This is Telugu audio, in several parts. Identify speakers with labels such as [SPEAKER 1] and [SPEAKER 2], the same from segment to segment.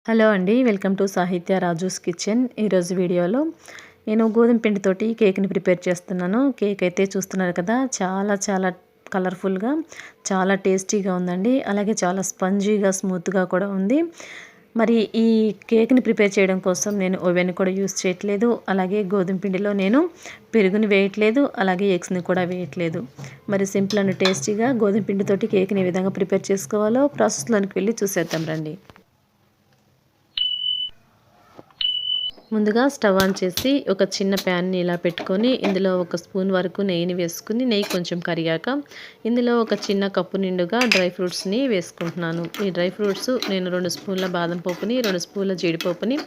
[SPEAKER 1] హలో అండి, వెల్కమ్ టు సాహిత్య రాజూస్ కిచెన్. ఈరోజు వీడియోలో నేను గోధుమ పిండితోటి కేక్ని ప్రిపేర్ చేస్తున్నాను. కేక్ అయితే చూస్తున్నారు కదా, చాలా చాలా కలర్ఫుల్గా చాలా టేస్టీగా ఉందండి. అలాగే చాలా స్పంజీగా స్మూత్గా కూడా ఉంది. మరి ఈ కేక్ని ప్రిపేర్ చేయడం కోసం నేను ఓవెన్ కూడా యూస్ చేయట్లేదు. అలాగే గోధుమ పిండిలో నేను పెరుగుని వేయట్లేదు, అలాగే ఎగ్స్ని కూడా వేయట్లేదు. మరి సింపుల్ అండ్ టేస్టీగా గోధుమ పిండితోటి కేక్ని ఏ విధంగా ప్రిపేర్ చేసుకోవాలో ప్రాసెస్లోనికి వెళ్ళి చూసేద్దాం రండి. ముందుగా స్టవ్ ఆన్ చేసి ఒక చిన్న ప్యాన్ని ఇలా పెట్టుకొని ఇందులో ఒక స్పూన్ వరకు నెయ్యిని వేసుకుని, నెయ్యి కొంచెం కరిగాక ఇందులో ఒక చిన్న కప్పు నిండుగా డ్రై ఫ్రూట్స్ని వేసుకుంటున్నాను. ఈ డ్రై ఫ్రూట్స్ నేను 2 స్పూన్ల బాదం పప్పుని, 2 స్పూన్ల జీడిపప్పుని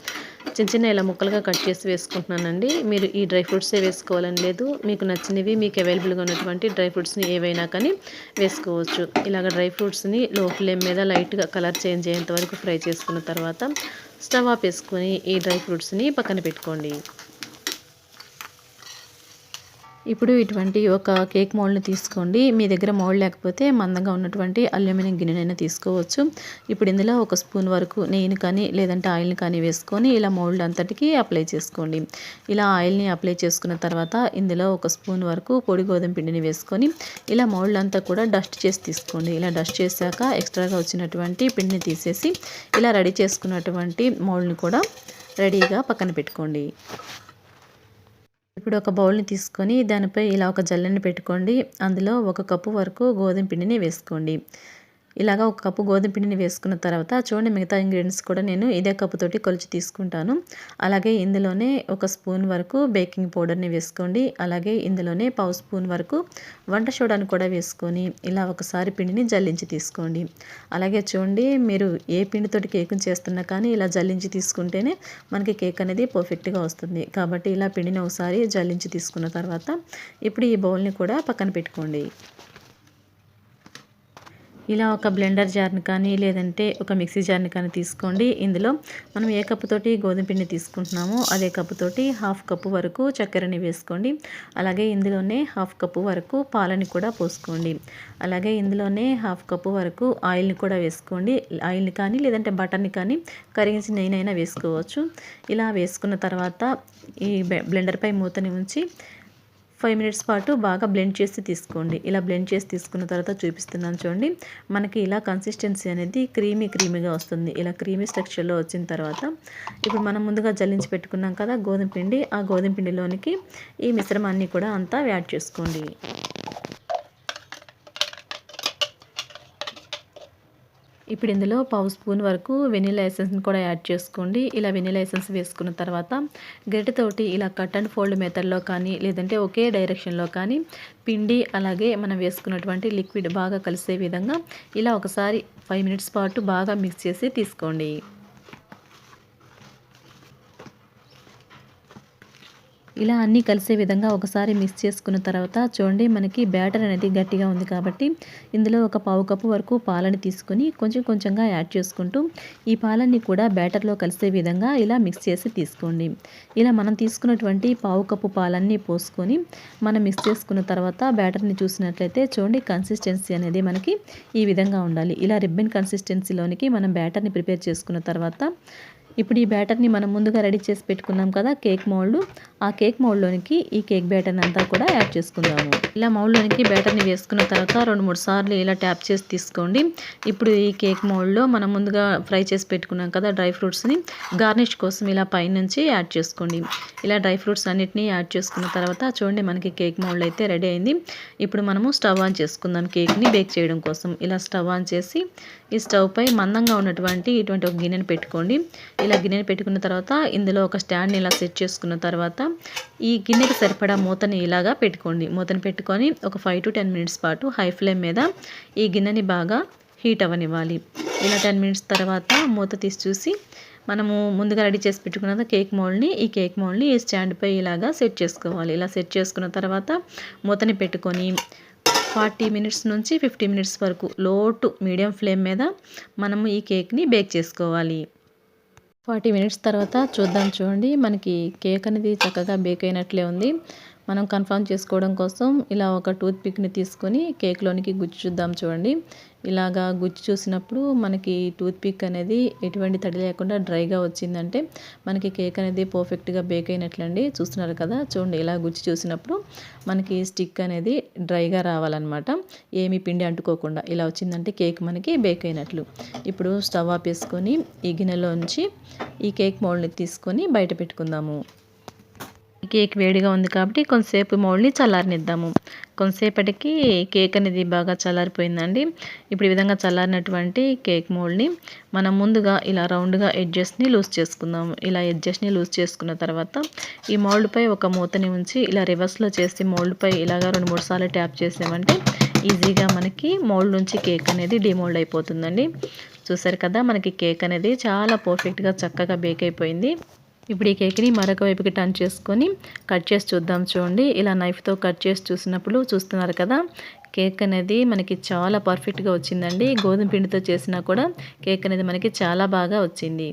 [SPEAKER 1] చిన్న చిన్న ఇలా ముక్కలుగా కట్ చేసి వేసుకుంటున్నానండి. మీరు ఈ డ్రై ఫ్రూట్సే వేసుకోవాలని లేదు, మీకు నచ్చినవి మీకు అవైలబుల్గా ఉన్నటువంటి డ్రై ఫ్రూట్స్ని ఏవైనా కానీ వేసుకోవచ్చు. ఇలాగ డ్రై ఫ్రూట్స్ని లో ఫ్లేమ్ మీద లైట్గా కలర్ చేంజ్ అయ్యేంత వరకు ఫ్రై చేసుకున్న తర్వాత స్టవ్ ఆపేసుకొని ఈ డ్రై ఫ్రూట్స్ని పక్కన పెట్టుకోండి. ఇప్పుడు ఇటువంటి ఒక కేక్ మౌల్డ్ని తీసుకోండి. మీ దగ్గర మౌల్డ్ లేకపోతే మందంగా ఉన్నటువంటి అల్యూమినియం గిన్నెనైనా తీసుకోవచ్చు. ఇప్పుడు ఇందులో ఒక స్పూన్ వరకు నెయ్యిని కానీ లేదంటే ఆయిల్ని కానీ వేసుకొని ఇలా మౌల్డ్ అంతటికి అప్లై చేసుకోండి. ఇలా ఆయిల్ని అప్లై చేసుకున్న తర్వాత ఇందులో ఒక స్పూన్ వరకు పొడి గోధుమ పిండిని వేసుకొని ఇలా మౌల్డ్ అంతా కూడా డస్ట్ చేసి తీసుకోండి. ఇలా డస్ట్ చేశాక ఎక్స్ట్రాగా వచ్చినటువంటి పిండిని తీసేసి ఇలా రెడీ చేసుకున్నటువంటి మౌల్డ్ని కూడా రెడీగా పక్కన పెట్టుకోండి. ఇప్పుడు ఒక బౌల్ని తీసుకొని దానిపై ఇలా ఒక జల్లెని పెట్టుకోండి. అందులో 1 కప్పు వరకు గోధుమ పిండిని వేసుకోండి. ఇలాగా 1 కప్పు గోధుమ పిండిని వేసుకున్న తర్వాత చూడండి, మిగతా ఇంగ్రీడియంట్స్ కూడా నేను ఇదే కప్పుతోటి కొలిచి తీసుకుంటాను. అలాగే ఇందులోనే 1 స్పూన్ వరకు బేకింగ్ పౌడర్ని వేసుకోండి. అలాగే ఇందులోనే 1/2 స్పూన్ వరకు వంట సోడాని కూడా వేసుకొని ఇలా ఒకసారి పిండిని జల్లించి తీసుకోండి. అలాగే చూడండి, మీరు ఏ పిండితోటి కేక్ని చేస్తున్నా కానీ ఇలా జల్లించి తీసుకుంటేనే మనకి కేక్ అనేది పర్ఫెక్ట్గా వస్తుంది. కాబట్టి ఇలా పిండిని ఒకసారి జల్లించి తీసుకున్న తర్వాత ఇప్పుడు ఈ బౌల్ని కూడా పక్కన పెట్టుకోండి. ఇలా ఒక బ్లెండర్ జార్ని కానీ లేదంటే ఒక మిక్సీ జార్ని కానీ తీసుకోండి. ఇందులో మనం ఏ కప్పుతోటి గోధుమ పిండి తీసుకుంటున్నామో అదే కప్పుతోటి 1/2 కప్పు వరకు చక్కెరని వేసుకోండి. అలాగే ఇందులోనే 1/2 కప్పు వరకు పాలని కూడా పోసుకోండి. అలాగే ఇందులోనే 1/2 కప్పు వరకు ఆయిల్ని కూడా వేసుకోండి. ఆయిల్ని కానీ లేదంటే బటర్ని కానీ కరిగించి నెయ్యినైనా వేసుకోవచ్చు. ఇలా వేసుకున్న తర్వాత ఈ బ్లెండర్పై మూతని ఉంచి 5 మినిట్స్ పాటు బాగా బ్లెండ్ చేసి తీసుకోండి. ఇలా బ్లెండ్ చేసి తీసుకున్న తర్వాత చూపిస్తున్నాను చూడండి, మనకి ఇలా కన్సిస్టెన్సీ అనేది క్రీమీగా వస్తుంది. ఇలా క్రీమీ స్ట్రక్చర్లో వచ్చిన తర్వాత ఇప్పుడు మనం ముందుగా జల్లించి పెట్టుకున్నాం కదా గోధుమ పిండి, ఆ గోధుమ పిండిలోనికి ఈ మిశ్రమాన్ని కూడా అంతా యాడ్ చేసుకోండి. ఇప్పుడు ఇందులో 1/2 స్పూన్ వరకు వెనిలా ఎసెన్స్ని కూడా యాడ్ చేసుకోండి. ఇలా వెనిలా ఎసెన్స్ వేసుకున్న తర్వాత గరిటెతోటి ఇలా కట్ అండ్ ఫోల్డ్ మెథడ్లో కానీ లేదంటే ఒకే డైరెక్షన్లో కానీ పిండి అలాగే మనం వేసుకున్నటువంటి లిక్విడ్ బాగా కలిసే విధంగా ఇలా ఒకసారి 5 మినిట్స్ పాటు బాగా మిక్స్ చేసి తీసుకోండి. ఇలా అన్నీ కలిసే విధంగా ఒకసారి మిక్స్ చేసుకున్న తర్వాత చూడండి, మనకి బ్యాటర్ అనేది గట్టిగా ఉంది కాబట్టి ఇందులో ఒక 1/2 కప్పు వరకు పాలని తీసుకొని కొంచెం కొంచెంగా యాడ్ చేసుకుంటూ ఈ పాలన్నీ కూడా బ్యాటర్లో కలిసే విధంగా ఇలా మిక్స్ చేసి తీసుకోండి. ఇలా మనం తీసుకున్నటువంటి 1/2 కప్పు పాలన్నీ పోసుకొని మనం మిక్స్ చేసుకున్న తర్వాత బ్యాటర్ని చూసినట్లయితే చూడండి, కన్సిస్టెన్సీ అనేది మనకి ఈ విధంగా ఉండాలి. ఇలా రిబ్బన్ కన్సిస్టెన్సీలోనికి మనం బ్యాటర్ని ప్రిపేర్ చేసుకున్న తర్వాత ఇప్పుడు ఈ బ్యాటర్ని మనం ముందుగా రెడీ చేసి పెట్టుకున్నాం కదా కేక్ మౌల్డ్, ఆ కేక్ మౌల్డ్లోనికి ఈ కేక్ బ్యాటర్ని అంతా కూడా యాడ్ చేసుకుందాము. ఇలా మౌల్డ్లోనికి బ్యాటర్ని వేసుకున్న తర్వాత 2-3 సార్లు ఇలా ట్యాప్ చేసి తీసుకోండి. ఇప్పుడు ఈ కేక్ మౌల్డ్లో మనం ముందుగా ఫ్రై చేసి పెట్టుకున్నాం కదా డ్రై ఫ్రూట్స్ని గార్నిష్ కోసం ఇలా పైనుంచి యాడ్ చేసుకోండి. ఇలా డ్రై ఫ్రూట్స్ అన్నిటినీ యాడ్ చేసుకున్న తర్వాత చూడండి, మనకి కేక్ మౌల్డ్ అయితే రెడీ అయింది. ఇప్పుడు మనము స్టవ్ ఆన్ చేసుకుందాం కేక్ని బేక్ చేయడం కోసం. ఇలా స్టవ్ ఆన్ చేసి ఈ స్టవ్ పై మందంగా ఉన్నటువంటి ఇటువంటి ఒక గిన్నెని పెట్టుకోండి. ఇలా గిన్నెని పెట్టుకున్న తర్వాత ఇందులో ఒక స్టాండ్ని ఇలా సెట్ చేసుకున్న తర్వాత ఈ గిన్నెకి సరిపడా మూతని ఇలాగా పెట్టుకోండి. మూతని పెట్టుకొని ఒక 5 to 10 మినిట్స్ పాటు హై ఫ్లేమ్ మీద ఈ గిన్నెని బాగా హీట్ అవ్వనివ్వాలి. ఇలా 10 మినిట్స్ తర్వాత మూత తీసి చూసి మనము ముందుగా రెడీ చేసి పెట్టుకున్న కేక్ మౌల్డ్ని ఈ స్టాండ్పై ఇలాగా సెట్ చేసుకోవాలి. ఇలా సెట్ చేసుకున్న తర్వాత మూతని పెట్టుకొని 40 మినిట్స్ నుంచి 50 మినిట్స్ వరకు లో టు మీడియం ఫ్లేమ్ మీద మనము ఈ కేక్ని బేక్ చేసుకోవాలి. 40 మినిట్స్ తర్వాత చూద్దాం చూడండి, మనకి కేక్ అనేది చక్కగా బేక్ అయినట్లే ఉంది. మనం కన్ఫర్మ్ చేసుకోవడం కోసం ఇలా ఒక టూత్ పిక్ని తీసుకొని కేక్లోనికి గుచ్చి చూద్దాం చూడండి. ఇలాగా గుచ్చి చూసినప్పుడు మనకి టూత్ పిక్ అనేది ఎటువంటి తడి లేకుండా డ్రైగా వచ్చిందంటే మనకి కేక్ అనేది పర్ఫెక్ట్గా బేక్ అయినట్లండి. చూస్తున్నారు కదా, చూడండి ఇలా గుచ్చి చూసినప్పుడు మనకి స్టిక్ అనేది డ్రైగా రావాలన్నమాట. ఏమి పిండి అంటుకోకుండా ఇలా వచ్చిందంటే కేక్ మనకి బేక్ అయినట్లు. ఇప్పుడు స్టవ్ ఆపేసుకొని ఈ గిన్నెలోంచి ఈ కేక్ మౌల్డ్ని తీసుకొని బయట పెట్టుకుందాము. కేక్ వేడిగా ఉంది కాబట్టి కొంతసేపు మౌల్డ్ని చల్లారనిద్దాము. కొంతసేపటికి కేక్ అనేది బాగా చల్లారిపోయిందండి. ఇప్పుడు ఈ విధంగా చల్లారినటువంటి కేక్ మౌల్డ్ని మనం ముందుగా ఇలా రౌండ్గా ఎడ్జెస్ని లూజ్ చేసుకుందాము. ఇలా ఎడ్జెస్ని లూజ్ చేసుకున్న తర్వాత ఈ మౌల్డ్పై ఒక మూతని ఉంచి ఇలా రివర్స్లో చేసి మౌల్డ్పై ఇలాగా 2-3 సార్లు ట్యాప్ చేసామంటే ఈజీగా మనకి మౌల్డ్ నుంచి కేక్ అనేది డిమోల్డ్ అయిపోతుందండి. చూసారు కదా, మనకి కేక్ అనేది చాలా పర్ఫెక్ట్గా చక్కగా బేక్ అయిపోయింది. ఇప్పుడు ఈ కేక్ని మరొక వైపుకి టర్న్ చేసుకొని కట్ చేసి చూద్దాం చూడండి. ఇలా నైఫ్తో కట్ చేసి చూసినప్పుడు చూస్తున్నారు కదా, కేక్ అనేది మనకి చాలా పర్ఫెక్ట్గా వచ్చిందండి. గోధుమ పిండితో చేసినా కూడా కేక్ అనేది మనకి చాలా బాగా వచ్చింది.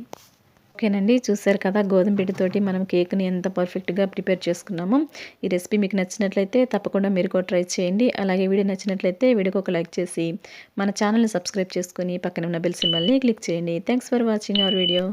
[SPEAKER 1] ఓకేనండి, చూసారు కదా గోధుమ పిండితోటి మనం కేక్ని ఎంత పర్ఫెక్ట్గా ప్రిపేర్ చేసుకున్నామో. ఈ రెసిపీ మీకు నచ్చినట్లయితే తప్పకుండా మీరు కూడా ట్రై చేయండి. అలాగే వీడియో నచ్చినట్లయితే వీడియోకి ఒక లైక్ చేసి మన ఛానల్ని సబ్స్క్రైబ్ చేసుకొని పక్కన ఉన్న బెల్ సింబల్ని క్లిక్ చేయండి. Thanks for watching our video.